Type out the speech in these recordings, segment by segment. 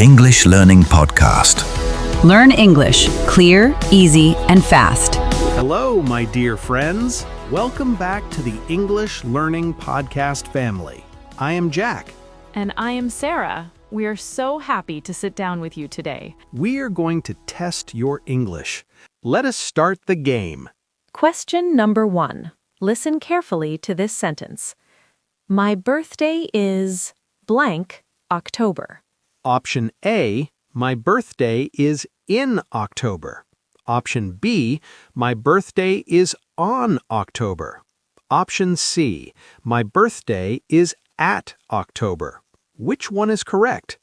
English Learning Podcast. Learn English, clear, easy, and fast. Hello, my dear friends. Welcome back to the English Learning Podcast family. I am Jack. And I am Sarah. We are so happy to sit down with you today. We are going to test your English. Let us start the game. Question number 1. Listen carefully to this sentence. My birthday is blank October. Option A, my birthday is in October. Option B, my birthday is on October. Option C, my birthday is at October. Which one is correct?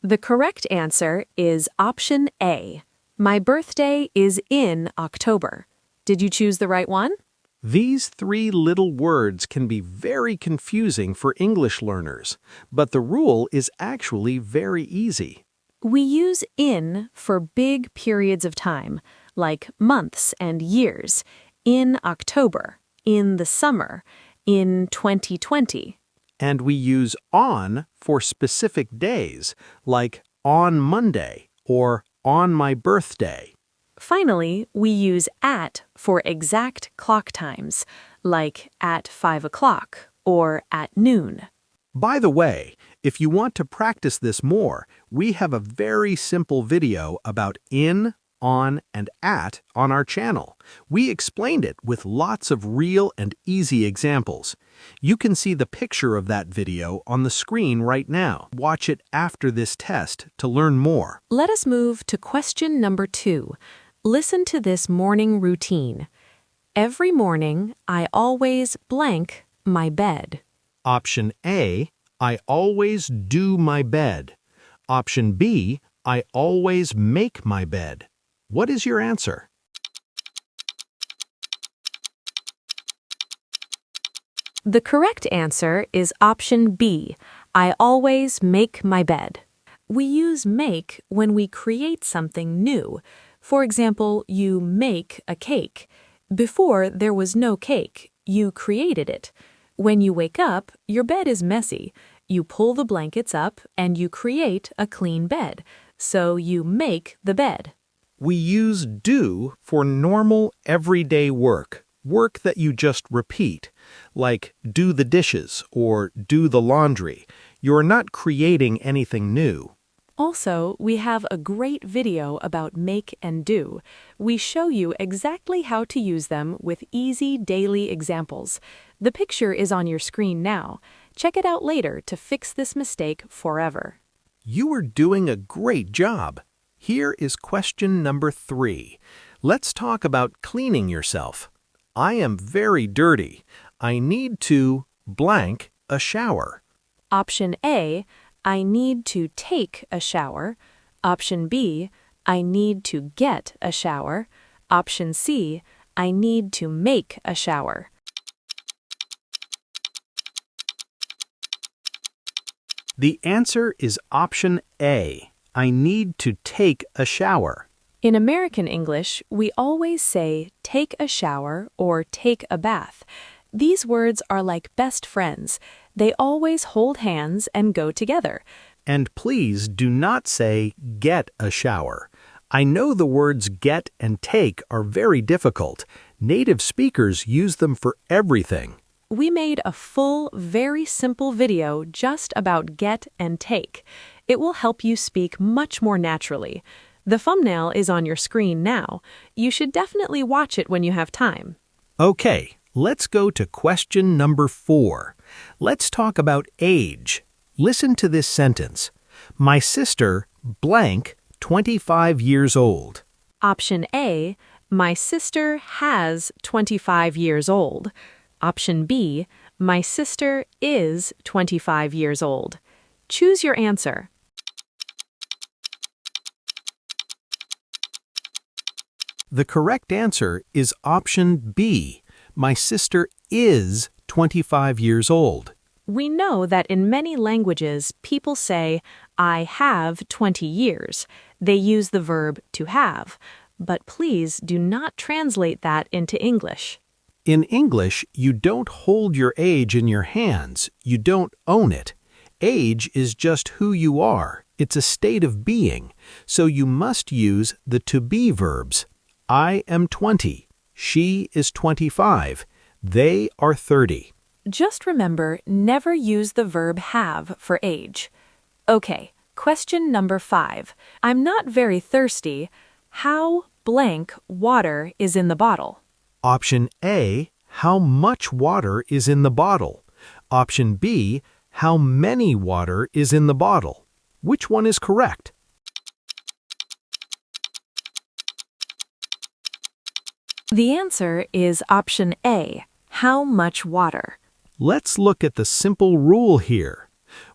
The correct answer is option A. My birthday is in October. Did you choose the right one? These three little words can be very confusing for English learners, but the rule is actually very easy. We use in for big periods of time, like months and years. In October, in the summer, in 2020. And we use on for specific days, like on Monday or on my birthday. Finally, we use at for exact clock times, like at 5 o'clock or at noon. By the way, if you want to practice this more, we have a very simple video about in, on, and at on our channel. We explained it with lots of real and easy examples. You can see the picture of that video on the screen right now. Watch it after this test to learn more. Let us move to question number 2. Listen to this morning routine. Every morning, I always blank my bed. Option A, I always do my bed. Option B, I always make my bed. What is your answer? The correct answer is option B. I always make my bed. We use make when we create something new. For example, you make a cake. Before there was no cake, you created it. When you wake up, your bed is messy. You pull the blankets up and you create a clean bed. So you make the bed. We use do for normal, everyday work that you just repeat, like do the dishes or do the laundry. You're not creating anything new. Also, we have a great video about make and do. We show you exactly how to use them with easy daily examples. The picture is on your screen now. Check it out later to fix this mistake forever. You are doing a great job. Here is question number 3. Let's talk about cleaning yourself. I am very dirty. I need to blank a shower. Option A, I need to take a shower. Option B, I need to get a shower. Option C, I need to make a shower. The answer is option A. I need to take a shower. In American English, we always say take a shower or take a bath. These words are like best friends. They always hold hands and go together. And please do not say get a shower. I know the words get and take are very difficult. Native speakers use them for everything. We made a full, very simple video just about get and take. It will help you speak much more naturally. The thumbnail is on your screen now. You should definitely watch it when you have time. Okay, let's go to question number 4. Let's talk about age. Listen to this sentence. My sister, blank, 25 years old. Option A, my sister has 25 years old. Option B, my sister is 25 years old. Choose your answer. The correct answer is option B. My sister is 25 years old. We know that in many languages, people say, I have 20 years. They use the verb to have. But please do not translate that into English. In English, you don't hold your age in your hands. You don't own it. Age is just who you are. It's a state of being. So you must use the to-be verbs. I am 20. She is 25. They are 30. Just remember, never use the verb have for age. Okay, question number 5. I'm not very thirsty. How blank water is in the bottle? Option A, how much water is in the bottle? Option B, how many water is in the bottle? Which one is correct? The answer is option A, how much water. Let's look at the simple rule here.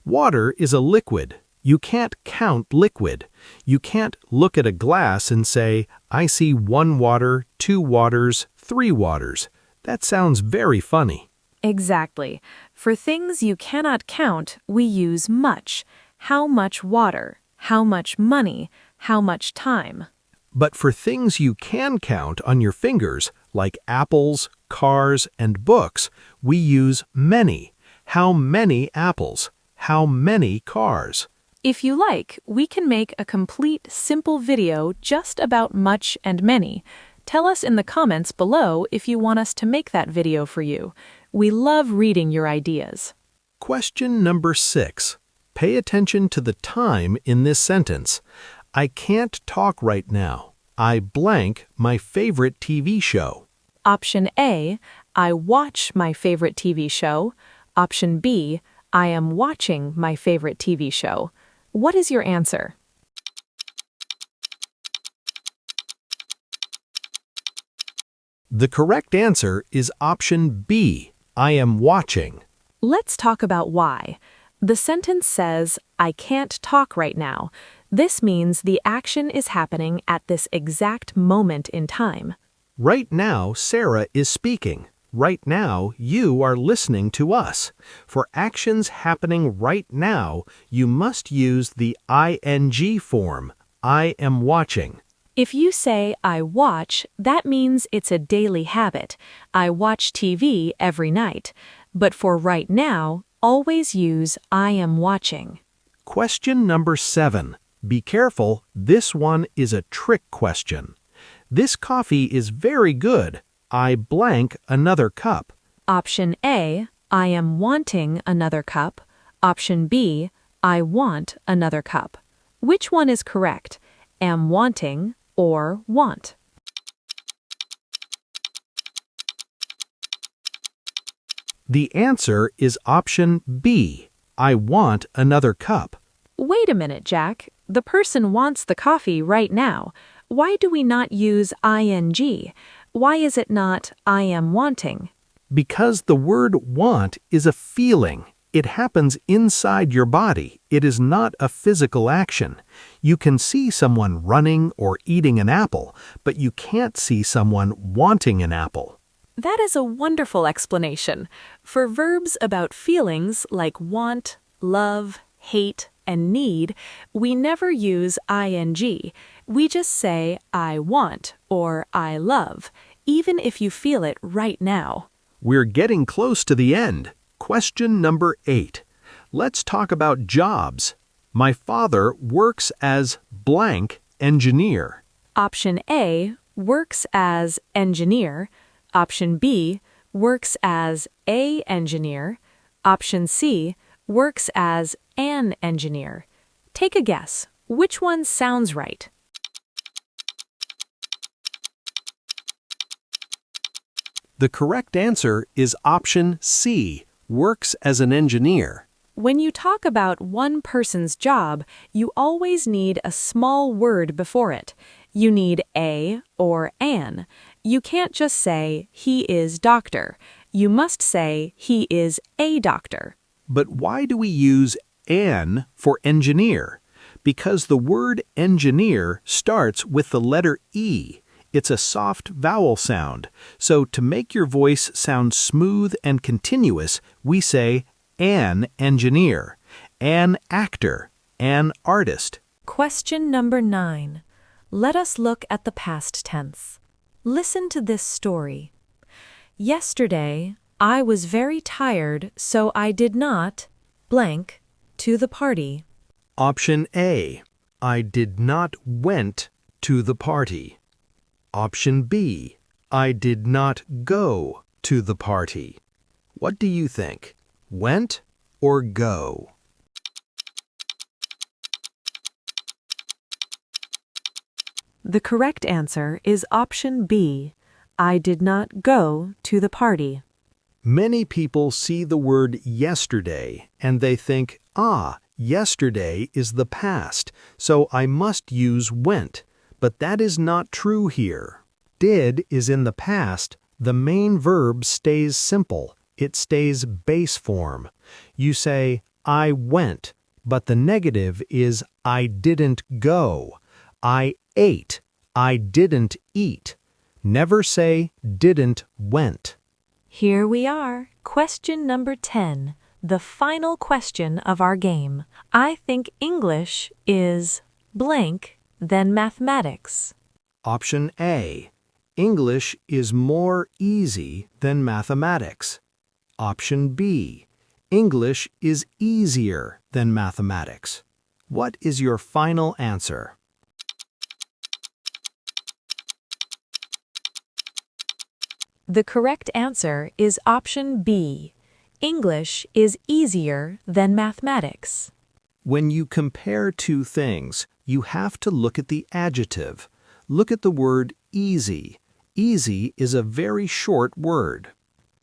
Water is a liquid. You can't count liquid. You can't look at a glass and say, I see 1 water, 2 waters, 3 waters. That sounds very funny. Exactly. For things you cannot count, we use much. How much water? How much money? How much time? But for things you can count on your fingers, like apples, cars, and books, we use many. How many apples? How many cars? If you like, we can make a complete, simple video just about much and many. Tell us in the comments below if you want us to make that video for you. We love reading your ideas. Question number 6. Pay attention to the time in this sentence. I can't talk right now. I blank my favorite TV show. Option A, I watch my favorite TV show. Option B, I am watching my favorite TV show. What is your answer? The correct answer is option B, I am watching. Let's talk about why. The sentence says, I can't talk right now. This means the action is happening at this exact moment in time. Right now, Sarah is speaking. Right now, you are listening to us. For actions happening right now, you must use the ing form, I am watching. If you say, I watch, that means it's a daily habit. I watch TV every night. But for right now, always use I am watching. Question number 7. Be careful, this one is a trick question. This coffee is very good. I blank another cup. Option A, I am wanting another cup. Option B, I want another cup. Which one is correct? Am wanting or want? The answer is option B, I want another cup. Wait a minute, Jack. The person wants the coffee right now. Why do we not use ing? Why is it not I am wanting? Because the word want is a feeling. It happens inside your body. It is not a physical action. You can see someone running or eating an apple, but you can't see someone wanting an apple. That is a wonderful explanation. For verbs about feelings like want, love, hate, and need, we never use ing. We just say I want or I love, even if you feel it right now. We're getting close to the end. Question number 8. Let's talk about jobs. My father works as blank engineer. Option A, works as engineer. Option B, works as a engineer. Option C, works as an engineer. Take a guess. Which one sounds right? The correct answer is option C, works as an engineer. When you talk about one person's job, you always need a small word before it. You need a or an. You can't just say, he is doctor. You must say, he is a doctor. But why do we use an for engineer? Because the word engineer starts with the letter E. It's a soft vowel sound. So to make your voice sound smooth and continuous, we say an engineer, an actor, an artist. Question number 9. Let us look at the past tense. Listen to this story. Yesterday, I was very tired, so I did not blank to the party. Option A. I did not went to the party. Option B. I did not go to the party. What do you think? Went or go? The correct answer is option B. I did not go to the party. Many people see the word yesterday and they think, yesterday is the past, so I must use went. But that is not true here. Did is in the past. The main verb stays simple. It stays base form. You say, I went, but the negative is I didn't go. I ate. I didn't eat. Never say didn't went. Here we are, question number 10, the final question of our game. I think English is blank than mathematics. Option A. English is more easy than mathematics. Option B. English is easier than mathematics. What is your final answer? The correct answer is option B. English is easier than mathematics. When you compare two things, you have to look at the adjective. Look at the word easy. Easy is a very short word.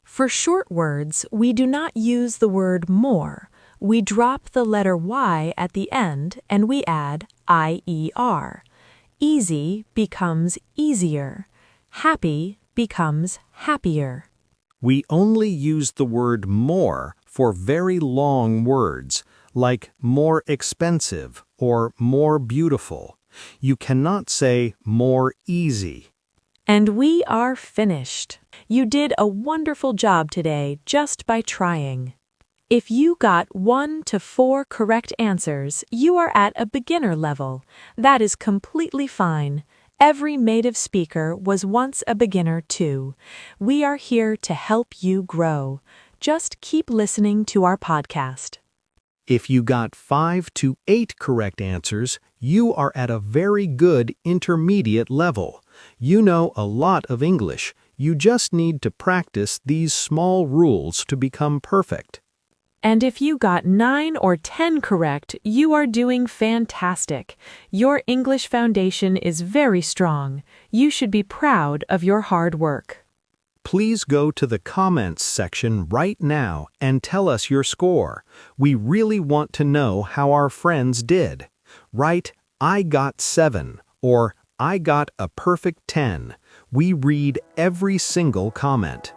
For short words, we do not use the word more. We drop the letter Y at the end and we add IER. Easy becomes easier. Happy becomes happier. We only use the word more for very long words, like more expensive or more beautiful. You cannot say more easy. And we are finished. You did a wonderful job today just by trying. If you got 1 to 4 correct answers, you are at a beginner level. That is completely fine. Every native speaker was once a beginner too. We are here to help you grow. Just keep listening to our podcast. If you got 5 to 8 correct answers, you are at a very good intermediate level. You know a lot of English. You just need to practice these small rules to become perfect. And if you got 9 or 10 correct, you are doing fantastic. Your English foundation is very strong. You should be proud of your hard work. Please go to the comments section right now and tell us your score. We really want to know how our friends did. Write, I got 7 or I got a perfect 10. We read every single comment.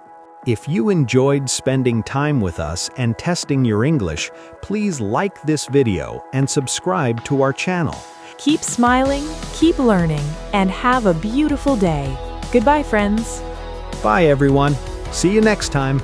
If you enjoyed spending time with us and testing your English, please like this video and subscribe to our channel. Keep smiling, keep learning, and have a beautiful day. Goodbye, friends. Bye, everyone. See you next time.